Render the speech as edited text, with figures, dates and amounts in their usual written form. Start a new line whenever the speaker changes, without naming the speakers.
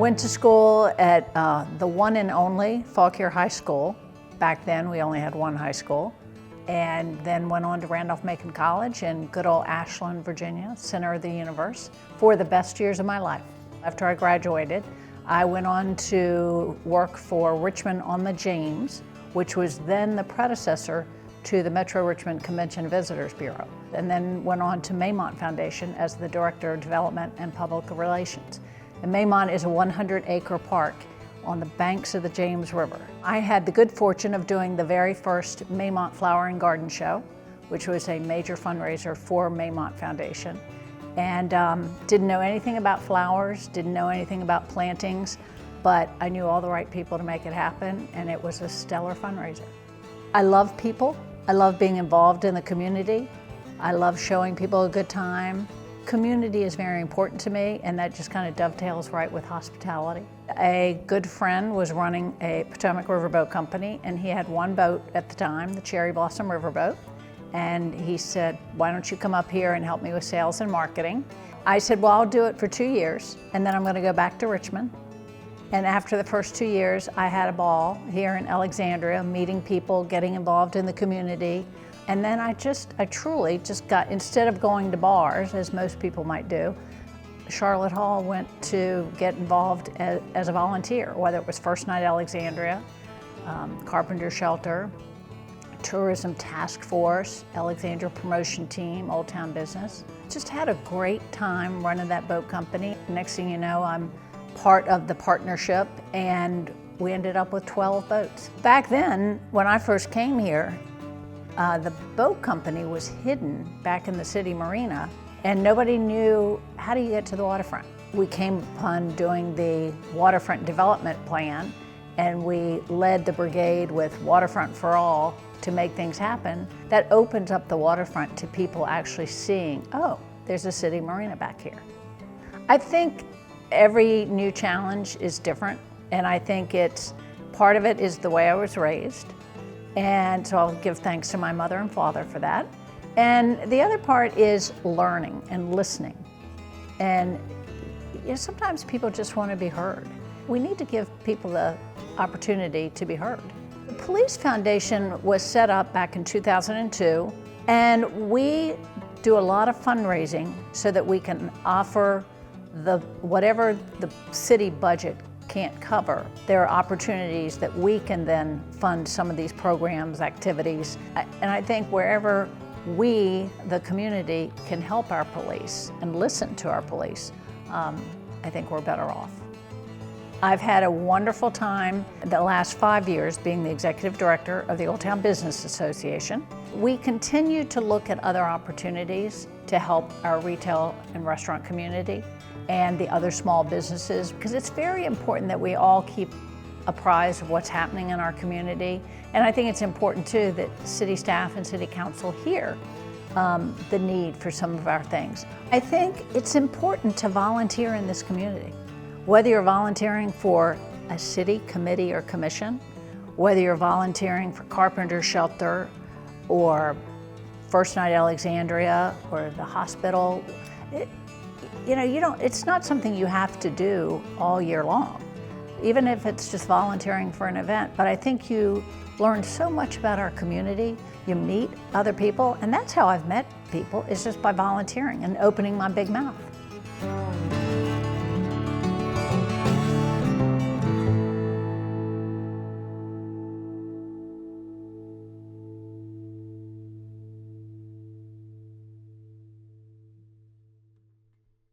went to school at the one and only Fauquier High School. Back then, we only had one high school. And then went on to Randolph-Macon College in good old Ashland, Virginia, center of the universe, for the best years of my life. After I graduated, I went on to work for Richmond on the James, which was then the predecessor to the Metro Richmond Convention and Visitors Bureau, and then went on to Maymont Foundation as the Director of Development and Public Relations. And Maymont is a 100-acre park on the banks of the James River. I had the good fortune of doing the very first Maymont Flower and Garden Show, which was a major fundraiser for Maymont Foundation. And didn't know anything about flowers, didn't know anything about plantings, but I knew all the right people to make it happen, and it was a stellar fundraiser. I love people. I love being involved in the community. I love showing people a good time. Community is very important to me, and that just kind of dovetails right with hospitality. A good friend was running a Potomac Riverboat company, and he had one boat at the time, the Cherry Blossom Riverboat. And he said, why don't you come up here and help me with sales and marketing? I said, well, I'll do it for 2 years, and then I'm going to go back to Richmond. And after the first 2 years, I had a ball here in Alexandria, meeting people, getting involved in the community. And then I truly just got, instead of going to bars, as most people might do, Charlotte Hall went to get involved as a volunteer, whether it was First Night Alexandria, Carpenter Shelter, Tourism Task Force, Alexandria Promotion Team, Old Town Business. Just had a great time running that boat company. Next thing you know, I'm part of the partnership, and we ended up with 12 boats. Back then, when I first came here, the boat company was hidden back in the city marina, and nobody knew how do you get to the waterfront. We came upon doing the waterfront development plan, and we led the brigade with Waterfront for All to make things happen. That opens up the waterfront to people actually seeing, oh, there's a city marina back here. I think every new challenge is different, and I think part of it is the way I was raised, and so I'll give thanks to my mother and father for that. And the other part is learning and listening. And sometimes people just want to be heard. We need to give people the opportunity to be heard. The Police Foundation was set up back in 2002, and we do a lot of fundraising so that we can offer whatever the city budget can't cover. There are opportunities that we can then fund some of these programs, activities, and I think wherever we, the community, can help our police and listen to our police, I think we're better off. I've had a wonderful time the last 5 years being the executive director of the Old Town Business Association. We continue to look at other opportunities to help our retail and restaurant community and the other small businesses, because it's very important that we all keep apprised of what's happening in our community. And I think it's important too that city staff and city council hear the need for some of our things. I think it's important to volunteer in this community. Whether you're volunteering for a city committee or commission, whether you're volunteering for Carpenter Shelter or First Night Alexandria or the hospital, it's not something you have to do all year long, even if it's just volunteering for an event. But I think you learn so much about our community, you meet other people, and that's how I've met people, is just by volunteering and opening my big mouth.